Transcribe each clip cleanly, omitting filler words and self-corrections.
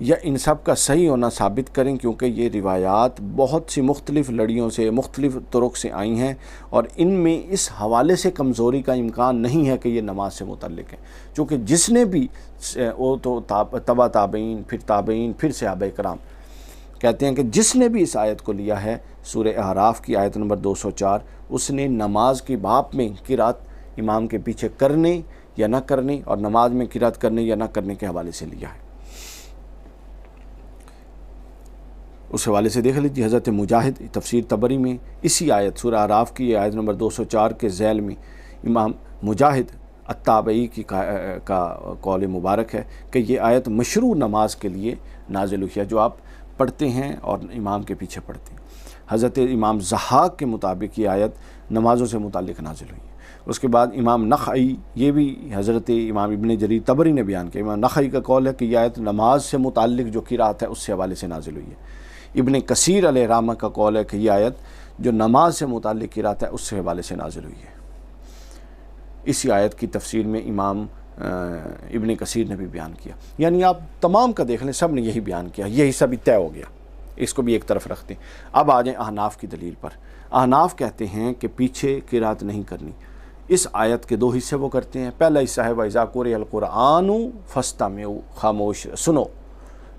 یا ان سب کا صحیح ہونا ثابت کریں، کیونکہ یہ روایات بہت سی مختلف لڑیوں سے، مختلف طرق سے آئی ہیں، اور ان میں اس حوالے سے کمزوری کا امکان نہیں ہے کہ یہ نماز سے متعلق ہے، چونکہ جس نے بھی وہ تو تبع تابعین، پھر تابعین، پھر صحابہ کرام، کہتے ہیں کہ جس نے بھی اس آیت کو لیا ہے، سورہ اعراف کی آیت نمبر 204، اس نے نماز کی باب میں قرات امام کے پیچھے کرنے یا نہ کرنے، اور نماز میں قرات کرنے یا نہ کرنے کے حوالے سے لیا ہے۔ اس حوالے سے دیکھ لیجیے، حضرت مجاہد تفسیر طبری میں اسی آیت سورہ اعراف کی آیت نمبر 204 کے ذیل میں امام مجاہد التابعی کا قول مبارک ہے کہ یہ آیت مشروع نماز کے لیے نازل ہوئی ہے، جو آپ پڑھتے ہیں اور امام کے پیچھے پڑھتے ہیں۔ حضرت امام ضحاک کے مطابق یہ آیت نمازوں سے متعلق نازل ہوئی ہے۔ اس کے بعد امام نخعی، یہ بھی حضرت امام ابن جریر طبری نے بیان کیا، امام نخعی کا قول ہے کہ یہ آیت نماز سے متعلق جو قرات ہے اس سے حوالے سے نازل ہوئی ہے۔ ابن کثیر علیہ رحمہ کا قول ہے کہ یہ آیت جو نماز سے متعلق قرات ہے اس سے حوالے سے نازل ہوئی ہے۔ اسی آیت کی تفسیر میں امام ابن کثیر نے بھی بیان کیا، یعنی آپ تمام کا دیکھ لیں، سب نے یہی بیان کیا، یہی سب طے ہو گیا، اس کو بھی ایک طرف رکھتے ہیں۔ اب آ جائیں احناف کی دلیل پر۔ احناف کہتے ہیں کہ پیچھے قرات نہیں کرنی۔ اس آیت کے دو حصے وہ کرتے ہیں۔ پہلا حصہ ہے وَإِذَا قُرِئَ الْقُرْآنُ فَاسْتَمِعُوا، خاموش سنو۔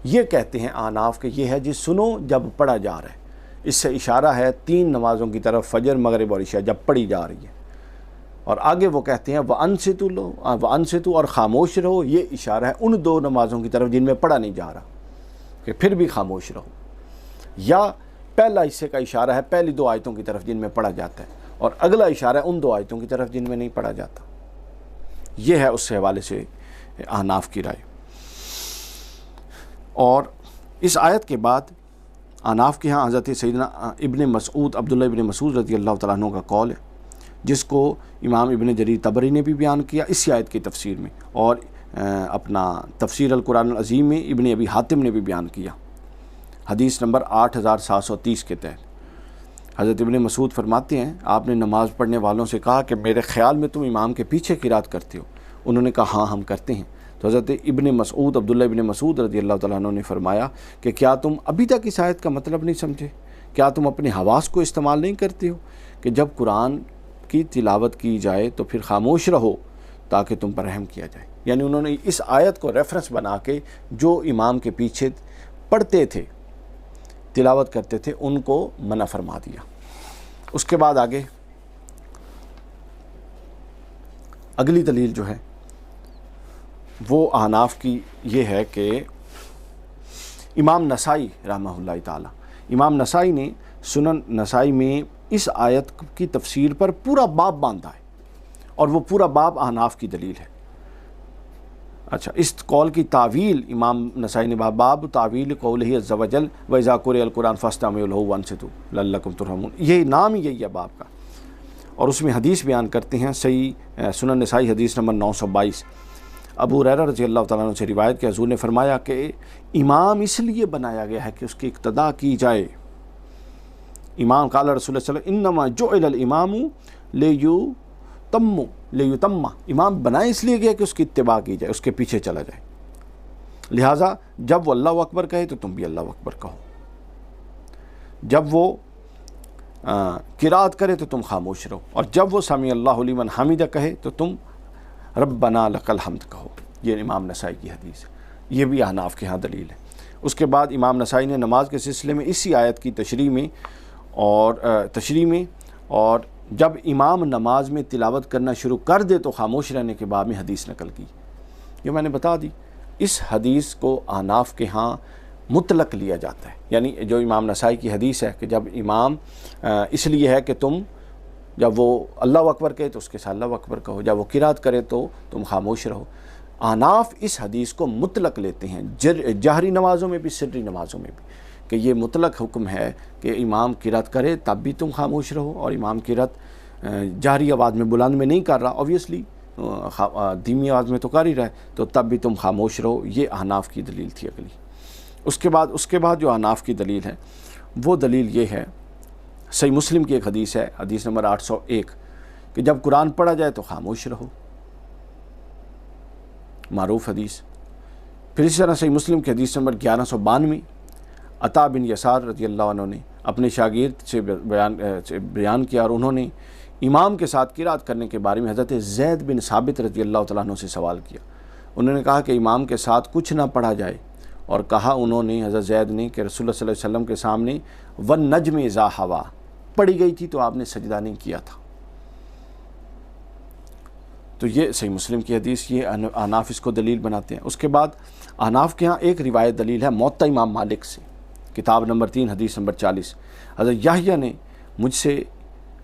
یہ کہتے ہیں احناف کہ یہ ہے جی سنو جب پڑھا جا رہا ہے۔ اس سے اشارہ ہے 3 نمازوں کی طرف، فجر، مغرب اور عشاء، جب پڑھی جا رہی ہے۔ اور آگے وہ کہتے ہیں وَأَنصِتُوا، اور خاموش رہو، یہ اشارہ ہے ان 2 نمازوں کی طرف جن میں پڑھا نہیں جا رہا، کہ پھر بھی خاموش رہو۔ یا پہلا حصے کا اشارہ ہے پہلی 2 آیتوں کی طرف جن میں پڑھا جاتا ہے، اور اگلا اشارہ ہے ان 2 آیتوں کی طرف جن میں نہیں پڑھا جاتا۔ یہ ہے اس سے حوالے سے احناف کی رائے۔ اور اس آیت کے بعد احناف کے ہاں حضرت سیدنا ابن مسعود، عبداللہ ابن مسعود رضی اللہ تعالیٰ عنہ کا قول ہے، جس کو امام ابن جریر طبری نے بھی بیان کیا اسی آیت کی تفسیر میں، اور اپنا تفسیر القرآن العظیم میں ابن ابی حاتم نے بھی بیان کیا، حدیث نمبر 8730 کے تحت۔ حضرت ابن مسعود فرماتے ہیں آپ نے نماز پڑھنے والوں سے کہا کہ میرے خیال میں تم امام کے پیچھے قرات کرتے ہو؟ انہوں نے کہا ہاں ہم کرتے ہیں۔ تو حضرت ابن مسعود، عبداللہ ابن مسعود رضی اللہ تعالیٰ عنہ نے فرمایا کہ کیا تم ابھی تک اس آیت کا مطلب نہیں سمجھے؟ کیا تم اپنے حواس کو استعمال نہیں کرتے ہو کہ جب قرآن کی تلاوت کی جائے تو پھر خاموش رہو تاکہ تم پر رحم کیا جائے؟ یعنی انہوں نے اس آیت کو ریفرنس بنا کے جو امام کے پیچھے پڑھتے تھے، تلاوت کرتے تھے، ان کو منع فرما دیا۔ اس کے بعد آگے اگلی دلیل جو ہے وہ احناف کی یہ ہے کہ امام نسائی رحمہ اللہ تعالی، امام نسائی نے سنن نسائی میں اس آیت کی تفسیر پر پورا باب باندھا ہے، اور وہ پورا باب احناف کی دلیل ہے۔ اچھا، اس قول کی تعویل امام نسائی نے باب تعویل قولہ عز وجل وَإِذَا قُرِئَ الْقُرْآنُ فَاسْتَمِعُوا لَهُ وَأَنصِتُوا لَعَلَّكُمْ تُرْحَمُونَ، یہ نام ہی یہی ہے باب کا۔ اور اس میں حدیث بیان کرتے ہیں، صحیح سنن نسائی حدیث نمبر 922، ابو ہریرہ رضی اللہ تعالیٰ عنہ سے روایت کہ حضور نے فرمایا کہ امام اس لیے بنایا گیا ہے کہ اس کی اقتداء کی جائے۔ امام قال رسول اللہ صلی اللہ علیہ وسلم انما جعل الامام لیتم، امام بنائے اس لیے گیا کہ اس کی اتباع کی جائے، اس کے پیچھے چلا جائے۔ لہٰذا جب وہ اللہ اکبر کہے تو تم بھی اللہ اکبر کہو، جب وہ قرات کرے تو تم خاموش رہو، اور جب وہ سمیع اللہ لمن حمدہ کہے تو تم ربنا لک الحمد کہو۔ یہ امام نسائی کی حدیث ہے، یہ بھی احناف کے ہاں دلیل ہے۔ اس کے بعد امام نسائی نے نماز کے سلسلے میں اسی آیت کی تشریح میں اور جب امام نماز میں تلاوت کرنا شروع کر دے تو خاموش رہنے کے بعد میں حدیث نقل کی۔ یہ میں نے بتا دی، اس حدیث کو احناف کے ہاں مطلق لیا جاتا ہے، یعنی جو امام نسائی کی حدیث ہے کہ جب امام اس لیے ہے کہ تم جب وہ اللہ اکبر کہے تو اس کے ساتھ اللہ اکبر کہو، جب وہ قرات کرے تو تم خاموش رہو۔ احناف اس حدیث کو مطلق لیتے ہیں، جہری نمازوں میں بھی، سری نمازوں میں بھی، کہ یہ مطلق حکم ہے کہ امام قرات کرے تب بھی تم خاموش رہو، اور امام قرات جہری آواز میں، بلند میں نہیں کر رہا، اوبویسلی دھیمی آواز میں تو کر ہی رہا ہے، تو تب بھی تم خاموش رہو۔ یہ احناف کی دلیل تھی اگلی۔ اس کے بعد جو احناف کی دلیل ہے وہ دلیل یہ ہے، صحیح مسلم کی ایک حدیث ہے، حدیث نمبر 801، کہ جب قرآن پڑھا جائے تو خاموش رہو، معروف حدیث۔ پھر اسی طرح صحیح مسلم کی حدیث نمبر 1192 عطا بن یسار رضی اللہ عنہ نے اپنے شاگرد سے بیان کیا، اور انہوں نے امام کے ساتھ قرات کرنے کے بارے میں حضرت زید بن ثابت رضی اللہ تعالیٰ عنہ سے سوال کیا۔ انہوں نے کہا کہ امام کے ساتھ کچھ نہ پڑھا جائے، اور کہا انہوں نے حضرت زید نے کہ رسول اللہ صلی اللہ علیہ وسلم کے سامنے والنجم اذا ہوا پڑھی گئی تھی تو آپ نے سجدہ نہیں کیا تھا۔ تو یہ صحیح مسلم کی حدیث، یہ احناف اس کو دلیل بناتے ہیں۔ اس کے بعد احناف کے ہاں ایک روایت دلیل ہے موطا امام مالک سے، کتاب نمبر 3 حدیث نمبر 40۔ حضرت یحییٰ نے مجھ سے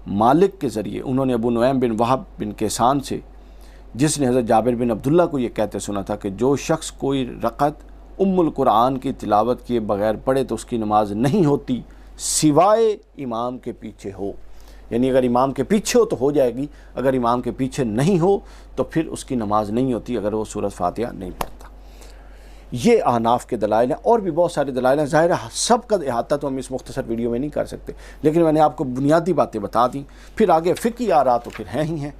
مالک کے ذریعے، انہوں نے ابو نعیم بن وہب بن کیسان سے، جس نے حضرت جابر بن عبداللہ کو یہ کہتے سنا تھا کہ جو شخص کوئی رکعت ام القرآن کی تلاوت کیے بغیر پڑھے تو اس کی نماز نہیں ہوتی سوائے امام کے پیچھے ہو، یعنی اگر امام کے پیچھے ہو تو ہو جائے گی، اگر امام کے پیچھے نہیں ہو تو پھر اس کی نماز نہیں ہوتی اگر وہ سورۃ فاتحہ نہیں پڑھتا۔ یہ احناف کے دلائل ہیں، اور بھی بہت سارے دلائل ہیں، ظاہر ہے سب کا احاطہ تو ہم اس مختصر ویڈیو میں نہیں کر سکتے، لیکن میں نے آپ کو بنیادی باتیں بتا دیں، پھر آگے فقہی آراء تو پھر ہیں ہی ہیں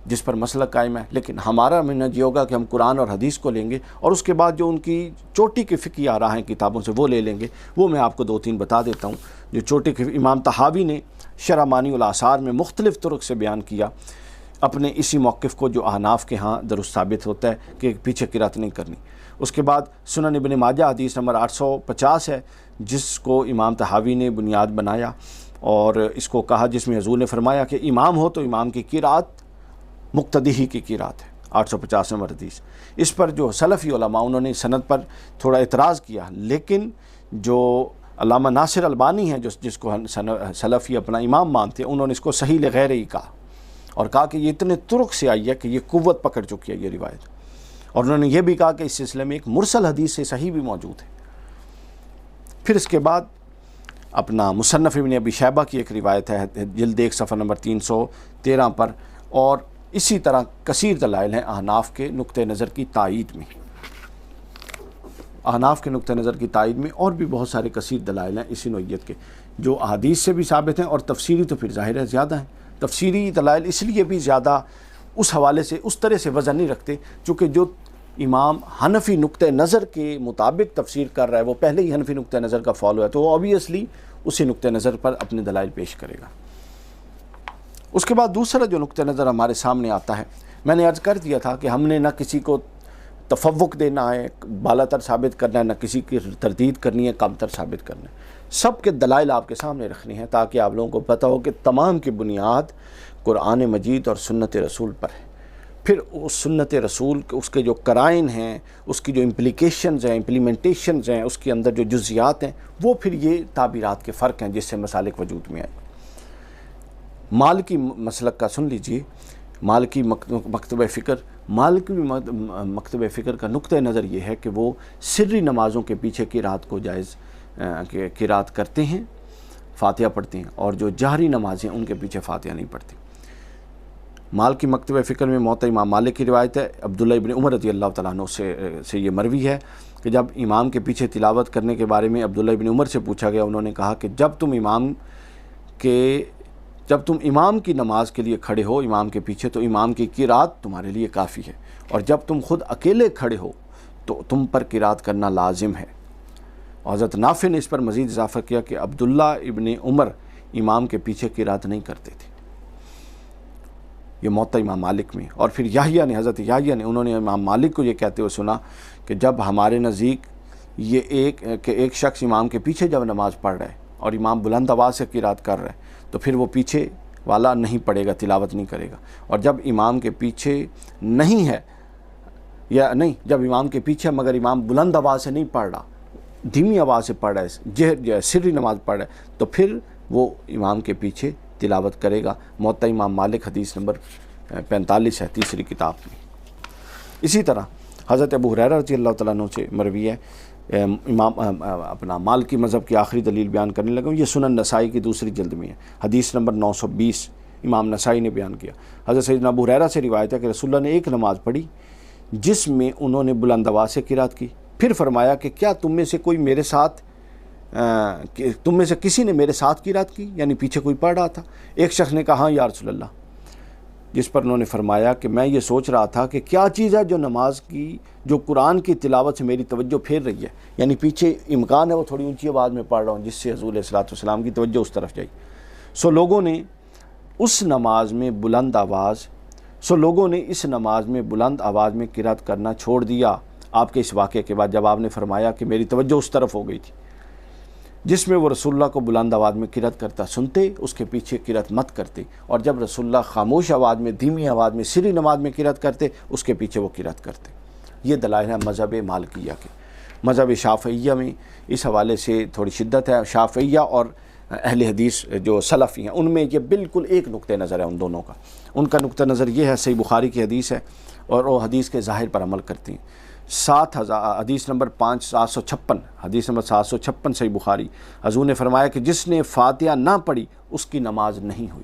جس پر مسئلہ قائم ہے، لیکن ہمارا منہج یہ ہوگا کہ ہم قرآن اور حدیث کو لیں گے، اور اس کے بعد جو ان کی چوٹی کے فقہی آراء ہیں کتابوں سے وہ لے لیں گے۔ وہ میں آپ کو 2-3 بتا دیتا ہوں جو چوٹی کے امام طحاوی نے شرح مانی الآثار میں مختلف طرق سے بیان کیا اپنے اسی موقف کو جو احناف کے ہاں درست ثابت ہوتا ہے کہ پیچھے قرات نہیں کرنی۔ اس کے بعد سنن ابن ماجہ حدیث نمبر 850 ہے، جس کو امام طحاوی نے بنیاد بنایا اور اس کو کہا، جس میں حضور نے فرمایا کہ امام ہو تو امام کی قرات مقتدی ہی کی قرات ہے، 850 نمبر حدیث۔ اس پر جو سلفی علماء انہوں نے سند پر تھوڑا اعتراض کیا، لیکن جو علامہ ناصر البانی ہیں جس کو سلفی اپنا امام مانتے ہیں، انہوں نے اس کو صحیح لغیر ہی کہا، اور کہا کہ یہ اتنے طرق سے آئی ہے کہ یہ قوت پکڑ چکی ہے یہ روایت، اور انہوں نے یہ بھی کہا کہ اس سلسلے میں ایک مرسل حدیث سے صحیح بھی موجود ہے۔ پھر اس کے بعد اپنا مصنف ابن ابی شیبہ کی ایک روایت ہے جلد 1 صفحہ نمبر 313 پر، اور اسی طرح کثیر دلائل ہیں احناف کے نقطہ نظر کی تائید میں، احناف کے نقطہ نظر کی تائید میں اور بھی بہت سارے کثیر دلائل ہیں اسی نوعیت کے جو احادیث سے بھی ثابت ہیں، اور تفسیری تو پھر ظاہر ہے زیادہ ہیں۔ تفسیری دلائل اس لیے بھی زیادہ اس حوالے سے اس طرح سے وزن نہیں رکھتے، چونکہ جو امام حنفی نقطہ نظر کے مطابق تفسیر کر رہا ہے وہ پہلے ہی حنفی نقطہ نظر کا فالو ہے، تو وہ اوبیسلی اسی نقطہ نظر پر اپنے دلائل پیش کرے گا۔ اس کے بعد دوسرا جو نقطہ نظر ہمارے سامنے آتا ہے، میں نے عرض کر دیا تھا کہ ہم نے نہ کسی کو تفوق دینا ہے، بالا تر ثابت کرنا ہے، نہ کسی کی تردید کرنی ہے، کم تر ثابت کرنا ہے، سب کے دلائل آپ کے سامنے رکھنے ہیں تاکہ آپ لوگوں کو پتہ ہو کہ تمام کی بنیاد قرآن مجید اور سنت رسول پر ہے۔ پھر اس سنت رسول اس کے جو قرائن ہیں، اس کی جو امپلیکیشنز ہیں، امپلیمنٹیشنز ہیں، اس کے اندر جو جزیات ہیں، وہ پھر یہ تعبیرات کے فرق ہیں جس سے مسالک وجود میں آئے۔ مالکی مسلک کا سن لیجئے، مالکی مکتبہ فکر، مالکی مکتبہ فکر کا نقطہ نظر یہ ہے کہ وہ سری نمازوں کے پیچھے قرات کو جائز قرات کرتے ہیں، فاتحہ پڑھتے ہیں، اور جو جہری نمازیں ان کے پیچھے فاتحہ نہیں پڑھتے۔ مالکی مکتبہ فکر میں موطا امام مالک کی روایت ہے، عبداللہ ابن عمر رضی اللہ تعالیٰ عنہ سے یہ مروی ہے کہ جب امام کے پیچھے تلاوت کرنے کے بارے میں عبداللہ ابن عمر سے پوچھا گیا، انہوں نے کہا کہ جب تم امام کی نماز کے لیے کھڑے ہو امام کے پیچھے تو امام کی قرات تمہارے لیے کافی ہے، اور جب تم خود اکیلے کھڑے ہو تو تم پر قرات کرنا لازم ہے۔ اور حضرت نافع نے اس پر مزید اضافہ کیا کہ عبداللہ ابن عمر امام کے پیچھے قرات نہیں کرتے تھے، یہ موطا امام مالک میں۔ اور پھر حضرت یحییٰ نے انہوں نے امام مالک کو یہ کہتے ہوئے سنا کہ جب ہمارے نزدیک یہ ایک شخص امام کے پیچھے جب نماز پڑھ رہا ہے اور امام بلند آواز سے قرات کر رہا ہے تو پھر وہ پیچھے والا نہیں پڑھے گا، تلاوت نہیں کرے گا، اور جب امام کے پیچھے نہیں ہے یا نہیں جب امام کے پیچھے مگر امام بلند آواز سے نہیں پڑھ رہا، دھیمی آواز سے پڑھ رہا ہے، سری نماز پڑھ رہا ہے، تو پھر وہ امام کے پیچھے تلاوت کرے گا۔ موطا امام مالک حدیث نمبر 45 ہے تیسری کتاب میں۔ اسی طرح حضرت ابو ہریرہ رضی اللہ تعالیٰ عنہ سے مروی ہے، امام اپنا مالکی مذہب کی آخری دلیل بیان کرنے لگا، یہ سنن نسائی کی دوسری جلد میں ہے، حدیث نمبر 920 امام نسائی نے بیان کیا۔ حضرت سیدنا ابو ہریرہ سے روایت ہے کہ رسول اللہ نے ایک نماز پڑھی جس میں انہوں نے بلند آواز سے قرات کی، پھر فرمایا کہ کیا تم میں سے کسی نے میرے ساتھ قرات کی، یعنی پیچھے کوئی پڑھ رہا تھا؟ ایک شخص نے کہا ہاں یا رسول اللہ، جس پر انہوں نے فرمایا کہ میں یہ سوچ رہا تھا کہ کیا چیز ہے جو نماز کی جو قرآن کی تلاوت سے میری توجہ پھیر رہی ہے، یعنی پیچھے امکان ہے وہ تھوڑی اونچی آواز میں پڑھ رہا ہوں جس سے حضور علیہ الصلوۃ والسلام کی توجہ اس طرف جائی۔ لوگوں نے اس نماز میں بلند آواز میں قرات کرنا چھوڑ دیا آپ کے اس واقعے کے بعد، جب آپ نے فرمایا کہ میری توجہ اس طرف ہو گئی تھی جس میں وہ رسول اللہ کو بلند آواز میں قرات کرتا سنتے، اس کے پیچھے قرات مت کرتے، اور جب رسول اللہ خاموش آواز میں، دھیمی آواز میں، سری نماز میں قرات کرتے، اس کے پیچھے وہ قرات کرتے۔ یہ دلائل ہے مذہب مالکیہ کے۔ مذہب شافعیہ میں اس حوالے سے تھوڑی شدت ہے۔ شافعیہ اور اہل حدیث جو سلفی ہیں ان میں یہ بالکل ایک نقطہ نظر ہے ان دونوں کا۔ ان کا نقطہ نظر یہ ہے، صحیح بخاری کی حدیث ہے اور وہ حدیث کے ظاہر پر عمل کرتی ہیں۔ حدیث نمبر 756، حدیث نمبر 756 صحیح بخاری، حضور نے فرمایا کہ جس نے فاتحہ نہ پڑھی اس کی نماز نہیں ہوئی۔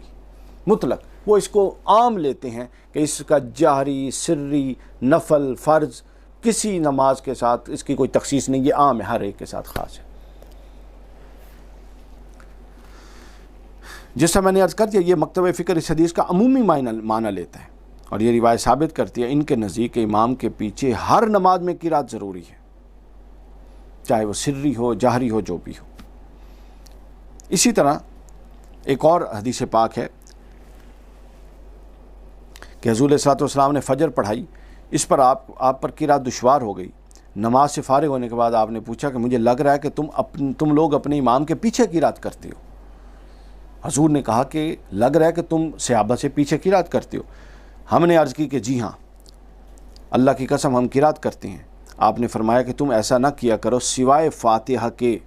مطلق وہ اس کو عام لیتے ہیں کہ اس کا جہری، سری، نفل، فرض کسی نماز کے ساتھ اس کی کوئی تخصیص نہیں، یہ عام ہے، ہر ایک کے ساتھ خاص ہے۔ جیسا میں نے عرض کر دیا، یہ مکتب فکر اس حدیث کا عمومی معنی لیتا ہے، اور یہ روایت ثابت کرتی ہے ان کے نزدیک امام کے پیچھے ہر نماز میں قرات ضروری ہے، چاہے وہ سری ہو، جہری ہو، جو بھی ہو۔ اسی طرح ایک اور حدیث پاک ہے کہ حضور علیہ الصلوۃ والسلام نے فجر پڑھائی، اس پر آپ پر قرات دشوار ہو گئی۔ نماز سے فارغ ہونے کے بعد آپ نے پوچھا کہ مجھے لگ رہا ہے کہ تم لوگ اپنے امام کے پیچھے قرات کرتے ہو۔ حضور نے کہا کہ لگ رہا ہے کہ تم صحابہ سے پیچھے قرات کرتے ہو۔ ہم نے عرض کی کہ جی ہاں، اللہ کی قسم ہم قرات کرتے ہیں۔ آپ نے فرمایا کہ تم ایسا نہ کیا کرو سوائے فاتحہ کے،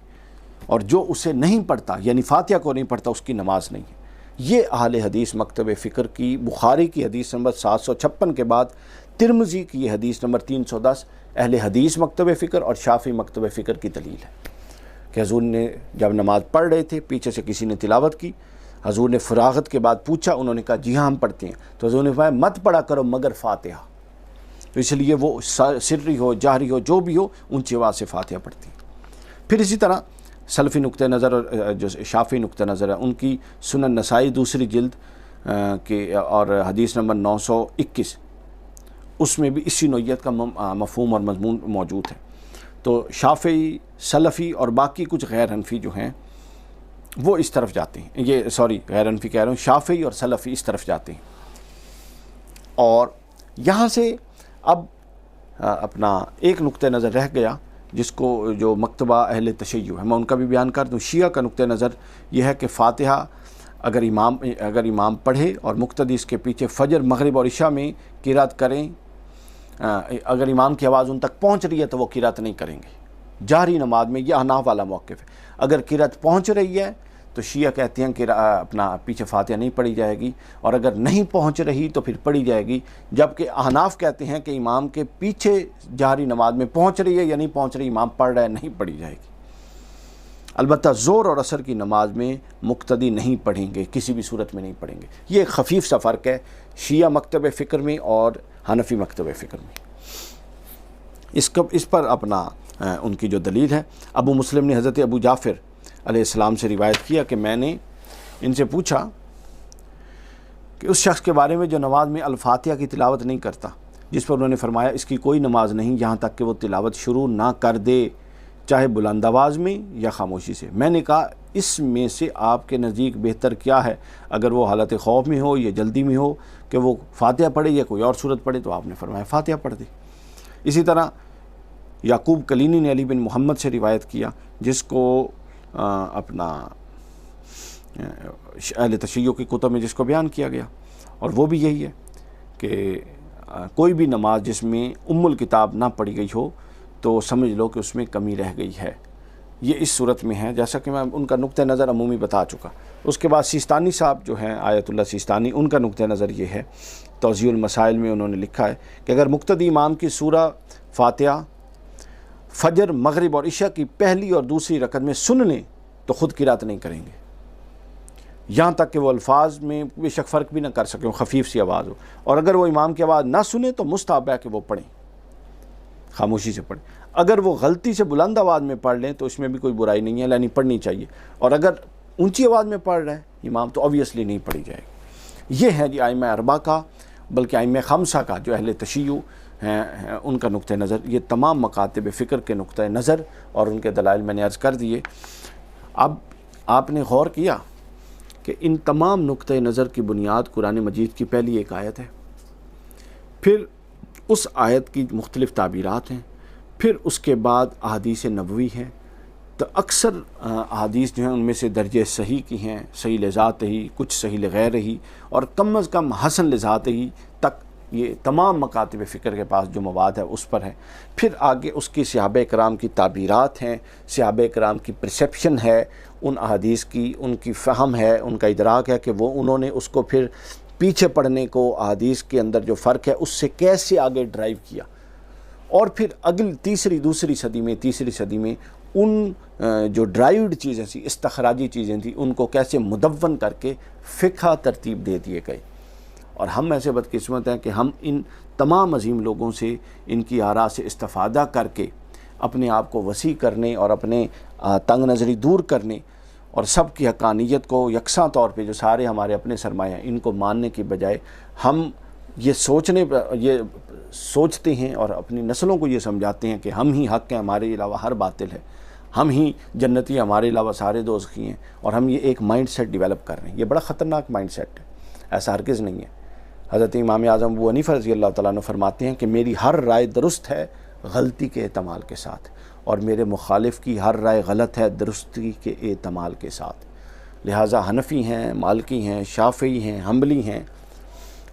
اور جو اسے نہیں پڑھتا یعنی فاتحہ کو نہیں پڑھتا اس کی نماز نہیں ہے۔ یہ اہل حدیث مکتب فکر کی بخاری کی حدیث نمبر 756 کے بعد ترمذی کی یہ حدیث نمبر 310 اہل حدیث مکتب فکر اور شافعی مکتب فکر کی دلیل ہے کہ حضور نے جب نماز پڑھ رہے تھے، پیچھے سے کسی نے تلاوت کی، حضور نے فراغت کے بعد پوچھا، انہوں نے کہا جی ہاں ہم پڑھتے ہیں، تو حضور نے فرمایا مت پڑھا کرو مگر فاتحہ۔ تو اس لیے وہ سری ہو، جہری ہو، جو بھی ہو، اونچی آواز سے فاتحہ پڑھتی ہیں۔ پھر اسی طرح سلفی نقطہ نظر اور جو شافعی نقطہ نظر ہے، ان کی سنن نسائی دوسری جلد کے اور حدیث نمبر 921، اس میں بھی اسی نوعیت کا مفہوم اور مضمون موجود ہے۔ تو شافعی، سلفی اور باقی کچھ غیر حنفی جو ہیں وہ اس طرف جاتے ہیں، غیر حنفی کہہ رہا ہوں، شافعی اور سلفی اس طرف جاتے ہیں۔ اور یہاں سے اب اپنا ایک نقطہ نظر رہ گیا جس کو جو مکتبہ اہل تشیع ہے، میں ان کا بھی بیان کر دوں۔ شیعہ کا نقطہ نظر یہ ہے کہ فاتحہ اگر امام پڑھے اور مقتدی اس کے پیچھے فجر، مغرب اور عشاء میں قرات کریں، اگر امام کی آواز ان تک پہنچ رہی ہے تو وہ قرات نہیں کریں گے۔ جہری نماز میں یہ احناف والا موقف ہے، اگر قرات پہنچ رہی ہے تو شیعہ کہتے ہیں کہ اپنا پیچھے فاتحہ نہیں پڑھی جائے گی، اور اگر نہیں پہنچ رہی تو پھر پڑھی جائے گی، جبکہ احناف کہتے ہیں کہ امام کے پیچھے جہری نماز میں پہنچ رہی ہے یا نہیں پہنچ رہی، امام پڑھ رہا ہے، نہیں پڑھی جائے گی۔ البتہ ظہر اور عصر کی نماز میں مقتدی نہیں پڑھیں گے، کسی بھی صورت میں نہیں پڑھیں گے۔ یہ ایک خفیف سا فرق ہے شیعہ مکتب فکر میں اور حنفی مکتب فکر میں۔ اس پر اپنا ان کی جو دلیل ہے، ابو مسلم نے حضرت ابو جعفر علیہ السلام سے روایت کیا کہ میں نے ان سے پوچھا کہ اس شخص کے بارے میں جو نماز میں الفاتحہ کی تلاوت نہیں کرتا، جس پر انہوں نے فرمایا اس کی کوئی نماز نہیں یہاں تک کہ وہ تلاوت شروع نہ کر دے، چاہے بلند آواز میں یا خاموشی سے۔ میں نے کہا اس میں سے آپ کے نزدیک بہتر کیا ہے، اگر وہ حالت خوف میں ہو یا جلدی میں ہو کہ وہ فاتحہ پڑھے یا کوئی اور صورت پڑھے؟ تو آپ نے فرمایا فاتحہ پڑھ دے۔ اسی طرح یعقوب کلینی نے علی بن محمد سے روایت کیا، جس کو اپنا اہل تشیع کی کتب میں جس کو بیان کیا گیا، اور وہ بھی یہی ہے کہ کوئی بھی نماز جس میں الکتاب نہ پڑھی گئی ہو تو سمجھ لو کہ اس میں کمی رہ گئی ہے۔ یہ اس صورت میں ہے، جیسا کہ میں ان کا نقطہ نظر عمومی بتا چکا۔ اس کے بعد سیستانی صاحب جو ہیں آیت اللہ سیستانی، ان کا نقطہ نظر یہ ہے، توضیح المسائل میں انہوں نے لکھا ہے کہ اگر مقتدی امام کی سورہ فاتحہ فجر، مغرب اور عشاء کی پہلی اور دوسری رکعت میں سن لیں تو خود قرات نہیں کریں گے، یہاں تک کہ وہ الفاظ میں بے شک فرق بھی نہ کر سکیں، خفیف سی آواز ہو، اور اگر وہ امام کی آواز نہ سنیں تو مستحب ہے کہ وہ پڑھیں، خاموشی سے پڑھیں۔ اگر وہ غلطی سے بلند آواز میں پڑھ لیں تو اس میں بھی کوئی برائی نہیں ہے، یعنی پڑھنی چاہیے، اور اگر اونچی آواز میں پڑھ رہا ہے امام تو آبویسلی نہیں پڑھی جائے گی۔ یہ ہے جی ائمہ اربعہ کا، بلکہ ائمہ خمسہ کا جو اہل تشیع ہیں ان کا نقطہ نظر، یہ تمام مکاتب فکر کے نقطہ نظر اور ان کے دلائل میں نے عرض کر دیے۔ اب آپ نے غور کیا کہ ان تمام نقطہ نظر کی بنیاد قرآن مجید کی پہلی ایک آیت ہے، پھر اس آیت کی مختلف تعبیرات ہیں، پھر اس کے بعد احادیث نبوی ہیں، تو اکثر احادیث جو ہیں ان میں سے درجہ صحیح کی ہیں، صحیح لذات ہی، کچھ صحیح لغیر ہی، اور کم از کم حسن لذات ہی تک یہ تمام مکاتب فکر کے پاس جو مواد ہے اس پر ہے۔ پھر آگے اس کی صحابہ کرام کی تعبیرات ہیں، صحابہ کرام کی پرسیپشن ہے ان احادیث کی، ان کی فہم ہے، ان کا ادراک ہے کہ وہ انہوں نے اس کو پھر پیچھے پڑھنے کو احادیث کے اندر جو فرق ہے اس سے کیسے آگے ڈرائیو کیا، اور پھر اگلی تیسری صدی میں ان جو ڈرائیوڈ چیزیں تھیں، استخراجی چیزیں تھیں، ان کو کیسے مدون کر کے فقہ ترتیب دے دیے گئے۔ اور ہم ایسے بدقسمت ہیں کہ ہم ان تمام عظیم لوگوں سے، ان کی آراء سے استفادہ کر کے اپنے آپ کو وسیع کرنے اور اپنے تنگ نظری دور کرنے اور سب کی حقانیت کو یکساں طور پہ جو سارے ہمارے اپنے سرمایہ ہیں ان کو ماننے کی بجائے ہم یہ سوچتے ہیں اور اپنی نسلوں کو یہ سمجھاتے ہیں کہ ہم ہی حق ہیں، ہمارے علاوہ ہر باطل ہے، ہم ہی جنتی، ہمارے علاوہ سارے دوزخی ہیں، اور ہم یہ ایک مائنڈ سیٹ ڈیولپ کر رہے ہیں۔ یہ بڑا خطرناک مائنڈ سیٹ ہے، ایسا ہرگز نہیں ہے۔ حضرت امام اعظم ابو حنیفہ رضی اللہ تعالیٰ عنہ فرماتے ہیں کہ میری ہر رائے درست ہے غلطی کے احتمال کے ساتھ، اور میرے مخالف کی ہر رائے غلط ہے درستی کے احتمال کے ساتھ۔ لہٰذا حنفی ہیں، مالکی ہیں، شافعی ہیں، حنبلی ہیں،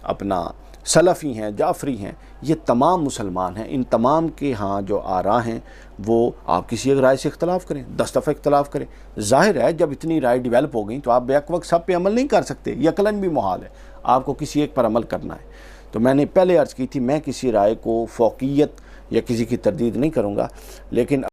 اپنا سلفی ہیں، جعفری ہیں، یہ تمام مسلمان ہیں۔ ان تمام کے ہاں جو آراء ہیں وہ آپ کسی ایک رائے سے اختلاف کریں، 10 دفعہ اختلاف کریں، ظاہر ہے جب اتنی رائے ڈیولپ ہو گئیں تو آپ بیک وقت سب پہ عمل نہیں کر سکتے، یہ عقلاً بھی محال ہے، آپ کو کسی ایک پر عمل کرنا ہے۔ تو میں نے پہلے عرض کی تھی میں کسی رائے کو فوقیت یا کسی کی تردید نہیں کروں گا، لیکن